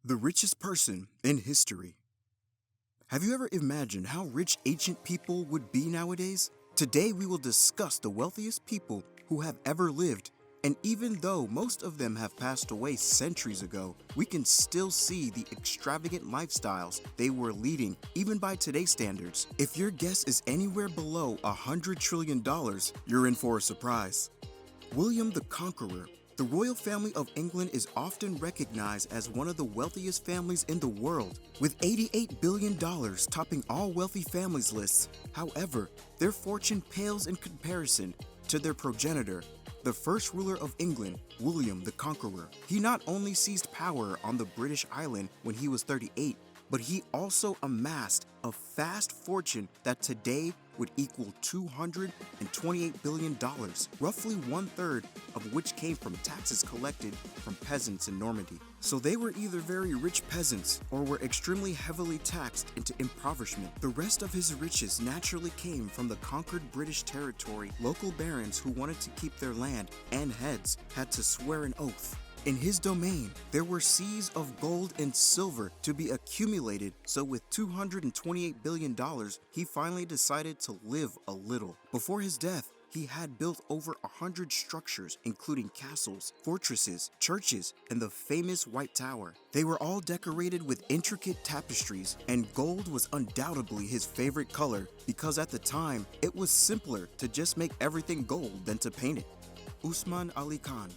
The richest person in history. Have you ever imagined how rich ancient people would be nowadays? Today we will discuss the wealthiest people who have ever lived. And even though most of them have passed away centuries ago, we can still see the extravagant lifestyles they were leading even by today's standards. If your guess is anywhere below $100 trillion, you're in for a surprise. William the Conqueror. The royal family of England is often recognized as one of the wealthiest families in the world, with $88 billion topping all wealthy families lists. However, their fortune pales in comparison to their progenitor, the first ruler of England, William the Conqueror. He not only seized power on the British island when he was 38, but he also amassed a vast fortune that today would equal $228 billion, roughly one-third of which came from taxes collected from peasants in Normandy. So they were either very rich peasants or were extremely heavily taxed into impoverishment. The rest of his riches naturally came from the conquered British territory. Local barons who wanted to keep their land and heads had to swear an oath. In his domain, there were seas of gold and silver to be accumulated, so with $228 billion, he finally decided to live a little. Before his death, he had built over 100 structures, including castles, fortresses, churches, and the famous White Tower. They were all decorated with intricate tapestries, and gold was undoubtedly his favorite color because at the time, it was simpler to just make everything gold than to paint it. Usman Ali Khan.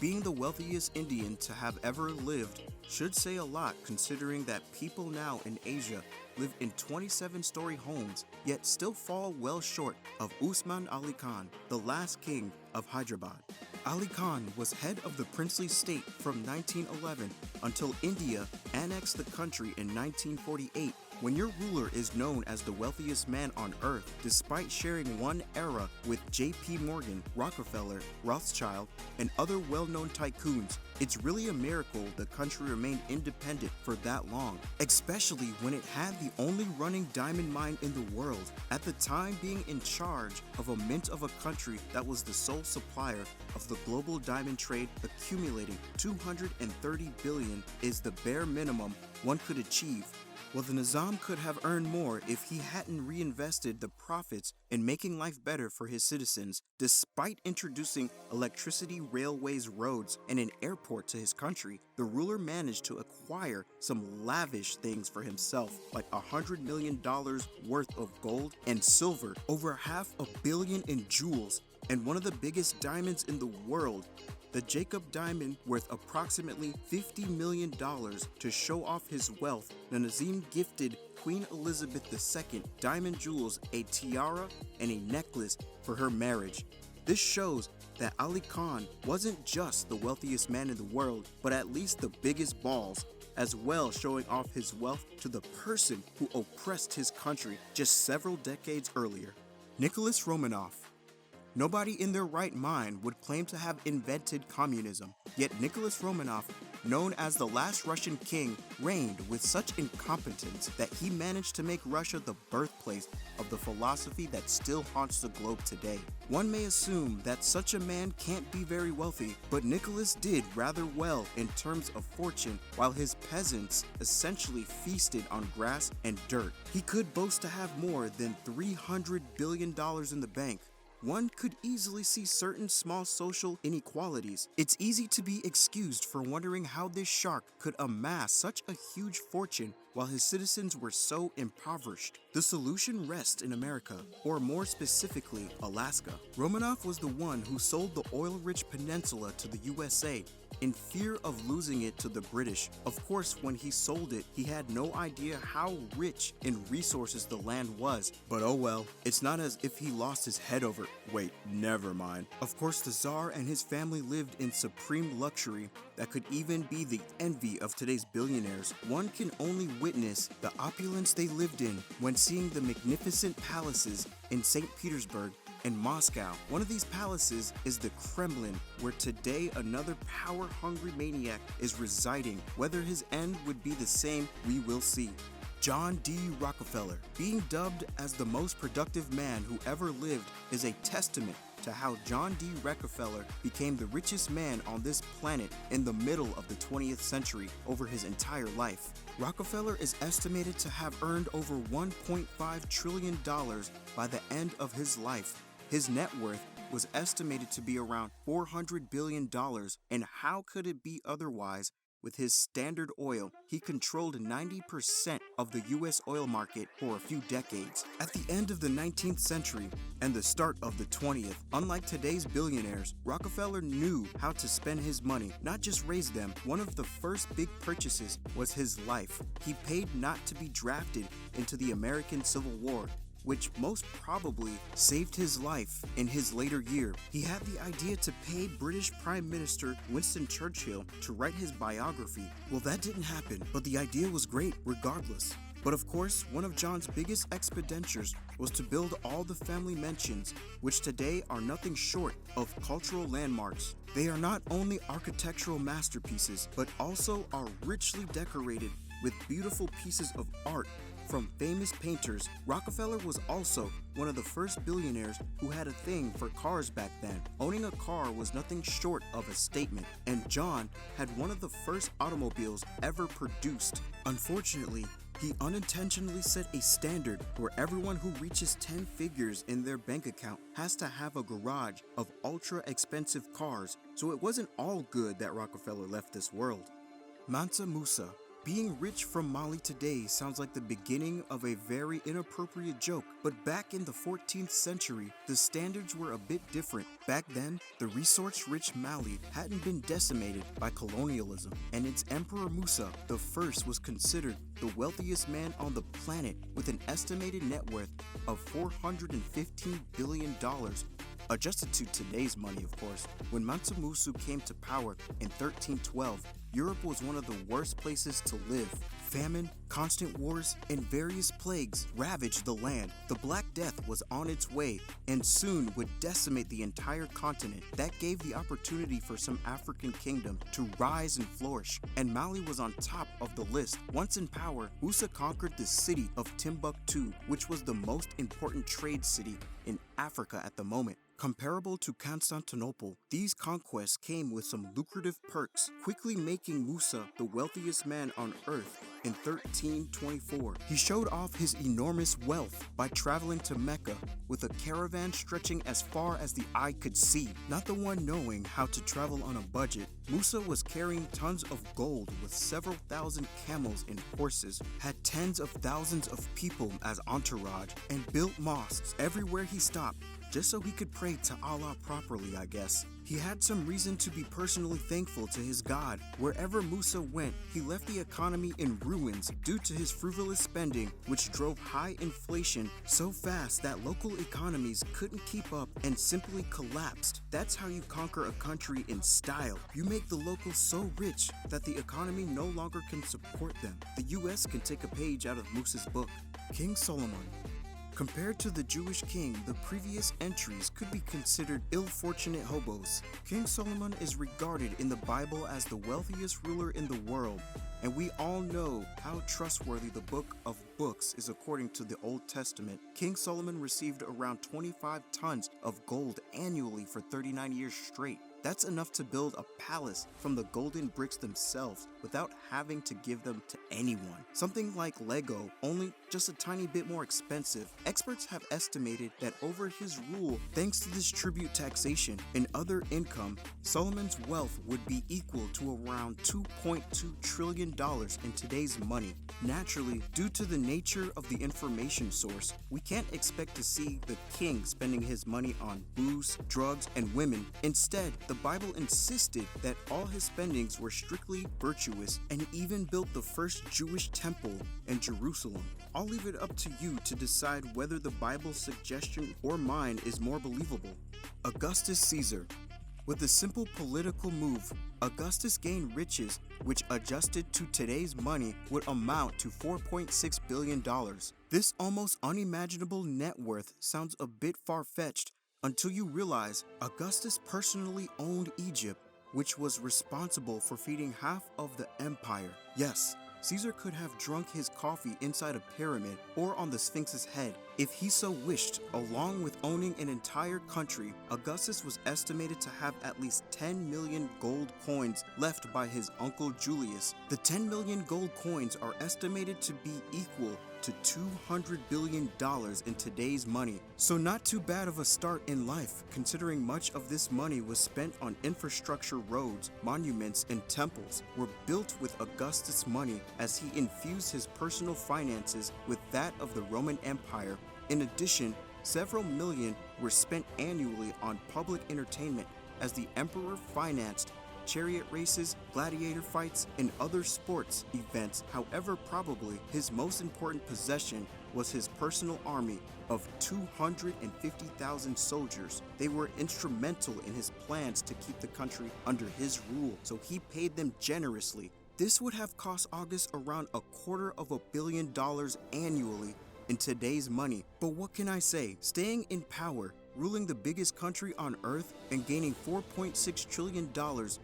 Being the wealthiest Indian to have ever lived should say a lot considering that people now in Asia live in 27-story homes yet still fall well short of Usman Ali Khan, the last king of Hyderabad. Ali Khan was head of the princely state from 1911 until India annexed the country in 1948. When your ruler is known as the wealthiest man on earth, despite sharing one era with J.P. Morgan, Rockefeller, Rothschild, and other well-known tycoons, it's really a miracle the country remained independent for that long, especially when it had the only running diamond mine in the world, at the time being in charge of a mint of a country that was the sole supplier of the global diamond trade. Accumulating $230 billion is the bare minimum one could achieve. Well, the Nizam could have earned more if he hadn't reinvested the profits in making life better for his citizens. Despite introducing electricity, railways, roads, and an airport to his country, the ruler managed to acquire some lavish things for himself, like $100 million worth of gold and silver, over $500 million in jewels, and one of the biggest diamonds in the world, the Jacob diamond, worth approximately $50 million. To show off his wealth, the Nizam gifted Queen Elizabeth II diamond jewels, a tiara, and a necklace for her marriage. This shows that Ali Khan wasn't just the wealthiest man in the world, but at least the biggest balls, as well showing off his wealth to the person who oppressed his country just several decades earlier. Nicholas Romanov. Nobody in their right mind would claim to have invented communism, yet Nicholas Romanov, known as the last Russian king, reigned with such incompetence that he managed to make Russia the birthplace of the philosophy that still haunts the globe today. One may assume that such a man can't be very wealthy, but Nicholas did rather well in terms of fortune, while his peasants essentially feasted on grass and dirt. He could boast to have more than $300 billion in the bank. One could easily see certain small social inequalities. It's easy to be excused for wondering how this shark could amass such a huge fortune while his citizens were so impoverished. The solution rests in America, or more specifically, Alaska. Romanov was the one who sold the oil-rich peninsula to the USA in fear of losing it to the British. Of course, when he sold it, he had no idea how rich in resources the land was. But oh well, it's not as if he lost his head over it. Wait, never mind. Of course, the Tsar and his family lived in supreme luxury that could even be the envy of today's billionaires. One can only witness the opulence they lived in when seeing the magnificent palaces in St. Petersburg and Moscow. One of these palaces is the Kremlin, where today another power-hungry maniac is residing. Whether his end would be the same, we will see. John D. Rockefeller. Being dubbed as the most productive man who ever lived is a testament to how John D. Rockefeller became the richest man on this planet in the middle of the 20th century over his entire life. Rockefeller is estimated to have earned over $1.5 trillion by the end of his life. His net worth was estimated to be around $400 billion, and how could it be otherwise? With his Standard Oil, he controlled 90% of the U.S. oil market for a few decades. At the end of the 19th century and the start of the 20th, unlike today's billionaires, Rockefeller knew how to spend his money, not just raise them. One of the first big purchases was his life. He paid not to be drafted into the American Civil War, which most probably saved his life in his later year. He had the idea to pay British Prime Minister Winston Churchill to write his biography. Well, that didn't happen, but the idea was great regardless. But of course, one of John's biggest expenditures was to build all the family mansions, which today are nothing short of cultural landmarks. They are not only architectural masterpieces, but also are richly decorated with beautiful pieces of art from famous painters. Rockefeller was also one of the first billionaires who had a thing for cars back then. Owning a car was nothing short of a statement, and John had one of the first automobiles ever produced. Unfortunately, he unintentionally set a standard where everyone who reaches 10 figures in their bank account has to have a garage of ultra expensive cars, so it wasn't all good that Rockefeller left this world. Mansa Musa. Being rich from Mali today sounds like the beginning of a very inappropriate joke, but back in the 14th century, the standards were a bit different. Back then, the resource-rich Mali hadn't been decimated by colonialism, and its Emperor Musa the First was considered the wealthiest man on the planet with an estimated net worth of $415 billion. Adjusted to today's money, of course. When Mansa Musa came to power in 1312, Europe was one of the worst places to live. Famine, constant wars, and various plagues ravaged the land. The Black Death was on its way and soon would decimate the entire continent. That gave the opportunity for some African kingdom to rise and flourish, and Mali was on top of the list. Once in power, Musa conquered the city of Timbuktu, which was the most important trade city in Africa at the moment. Comparable to Constantinople, these conquests came with some lucrative perks, quickly making Musa the wealthiest man on earth in 1324. He showed off his enormous wealth by traveling to Mecca with a caravan stretching as far as the eye could see. Not the one knowing how to travel on a budget, Musa was carrying tons of gold with several thousand camels and horses, had tens of thousands of people as entourage, and built mosques everywhere he stopped, just so he could pray to Allah properly, I guess. He had some reason to be personally thankful to his God. Wherever Musa went, he left the economy in ruins due to his frivolous spending, which drove high inflation so fast that local economies couldn't keep up and simply collapsed. That's how you conquer a country in style. You make the locals so rich that the economy no longer can support them. The US can take a page out of Musa's book. King Solomon. Compared to the Jewish king, the previous entries could be considered ill-fortunate hobos. King Solomon is regarded in the Bible as the wealthiest ruler in the world, and we all know how trustworthy the book of books is according to the Old Testament. King Solomon received around 25 tons of gold annually for 39 years straight. That's enough to build a palace from the golden bricks themselves without having to give them to anyone. Something like Lego, only just a tiny bit more expensive. Experts have estimated that over his rule, thanks to this tribute taxation and other income, Solomon's wealth would be equal to around $2.2 trillion in today's money. Naturally, due to the nature of the information source, we can't expect to see the king spending his money on booze, drugs, and women. Instead, the Bible insisted that all his spendings were strictly virtuous, and he even built the first Jewish temple in Jerusalem. I'll leave it up to you to decide whether the Bible's suggestion or mine is more believable. Augustus Caesar. With a simple political move, Augustus gained riches which adjusted to today's money would amount to $4.6 billion. This almost unimaginable net worth sounds a bit far-fetched until you realize Augustus personally owned Egypt, which was responsible for feeding half of the empire. Yes, Caesar could have drunk his coffee inside a pyramid or on the Sphinx's head. If he so wished, along with owning an entire country, Augustus was estimated to have at least 10 million gold coins left by his uncle Julius. The 10 million gold coins are estimated to be equal to $200 billion in today's money. So not too bad of a start in life, considering much of this money was spent on infrastructure. Roads, monuments, and temples were built with Augustus' money as he infused his personal finances with that of the Roman Empire. In addition, several million were spent annually on public entertainment as the emperor financed chariot races, gladiator fights, and other sports events. However, probably his most important possession was his personal army of 250,000 soldiers. They were instrumental in his plans to keep the country under his rule, so he paid them generously. This would have cost August around $250 million annually in today's money. But what can I say? Staying in power, ruling the biggest country on earth, and gaining $4.6 trillion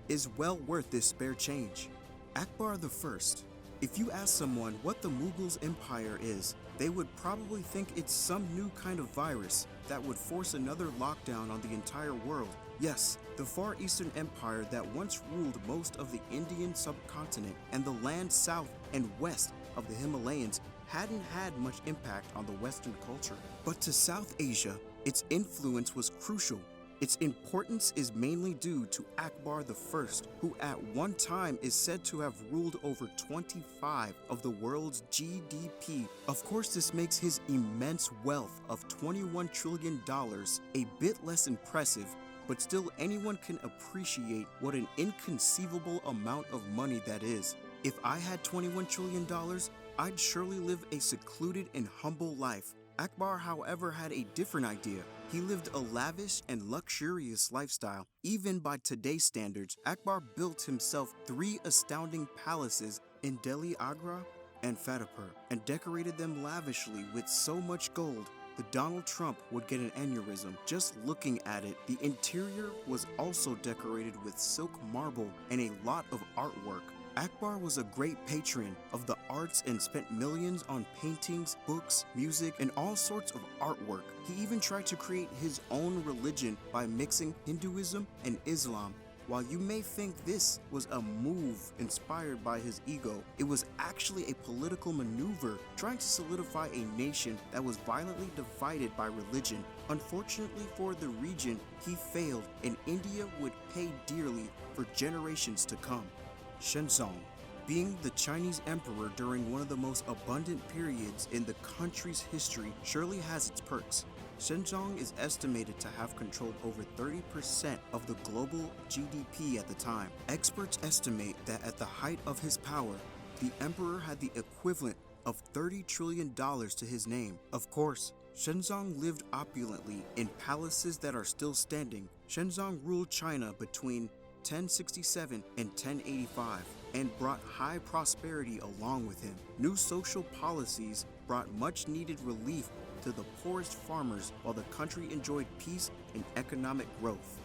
is well worth this spare change. Akbar the First. If you ask someone what the Mughals' empire is, they would probably think it's some new kind of virus that would force another lockdown on the entire world. Yes, the Far Eastern Empire that once ruled most of the Indian subcontinent and the land south and west of the Himalayas hadn't had much impact on the Western culture. But to South Asia, its influence was crucial. Its importance is mainly due to Akbar the First, who at one time is said to have ruled over 25 of the world's GDP. Of course, this makes his immense wealth of $21 trillion a bit less impressive, but still anyone can appreciate what an inconceivable amount of money that is. If I had $21 trillion, I'd surely live a secluded and humble life. Akbar, however, had a different idea. He lived a lavish and luxurious lifestyle. Even by today's standards, Akbar built himself 3 astounding palaces in Delhi, Agra, and Fatehpur, and decorated them lavishly with so much gold that Donald Trump would get an aneurysm just looking at it. The interior was also decorated with silk marble and a lot of artwork. Akbar was a great patron of the arts and spent millions on paintings, books, music, and all sorts of artwork. He even tried to create his own religion by mixing Hinduism and Islam. While you may think this was a move inspired by his ego, it was actually a political maneuver trying to solidify a nation that was violently divided by religion. Unfortunately for the region, he failed, and India would pay dearly for generations to come. Shenzong. Being the Chinese emperor during one of the most abundant periods in the country's history surely has its perks. Shenzong is estimated to have controlled over 30% of the global GDP at the time. Experts estimate that at the height of his power, the emperor had the equivalent of $30 trillion to his name. Of course, Shenzong lived opulently in palaces that are still standing. Shenzong ruled China between 1067 and 1085 and brought high prosperity along with him. New social policies brought much needed relief to the poorest farmers while the country enjoyed peace and economic growth.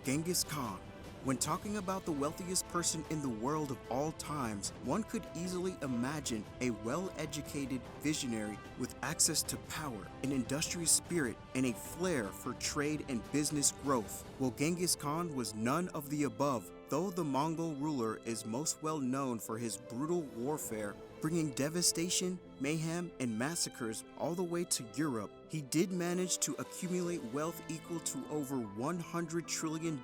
Genghis Khan. When talking about the wealthiest person in the world of all times, one could easily imagine a well-educated visionary with access to power, an industrious spirit, and a flair for trade and business growth. Well, Genghis Khan was none of the above. Though the Mongol ruler is most well known for his brutal warfare, bringing devastation, mayhem, and massacres all the way to Europe, he did manage to accumulate wealth equal to over $100 trillion,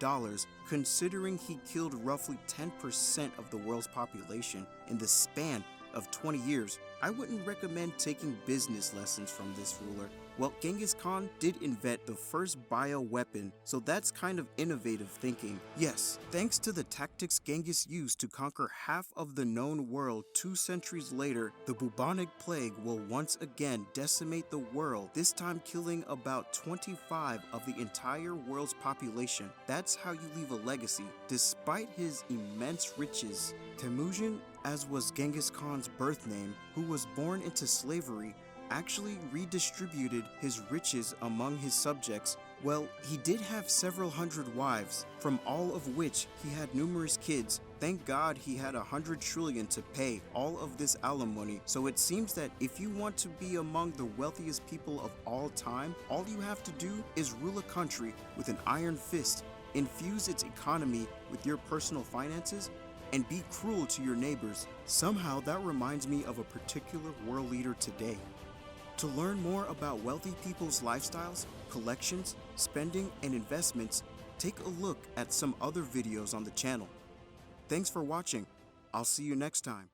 considering he killed roughly 10% of the world's population in the span of 20 years. I wouldn't recommend taking business lessons from this ruler. Well, Genghis Khan did invent the first bioweapon, so that's kind of innovative thinking. Yes, thanks to the tactics Genghis used to conquer half of the known world 2 centuries later, the bubonic plague will once again decimate the world, this time killing about 25 of the entire world's population. That's how you leave a legacy. Despite his immense riches, Temujin, as was Genghis Khan's birth name, who was born into slavery, actually redistributed his riches among his subjects Well, he did have several hundred wives, from all of which he had numerous kids. Thank God he had 100 trillion to pay all of this alimony, so it seems that if you want to be among the wealthiest people of all time, all you have to do is rule a country with an iron fist, infuse its economy with your personal finances, and be cruel to your neighbors. Somehow that reminds me of a particular world leader today. To learn more about wealthy people's lifestyles, collections, spending, and investments, take a look at some other videos on the channel. Thanks for watching. I'll see you next time.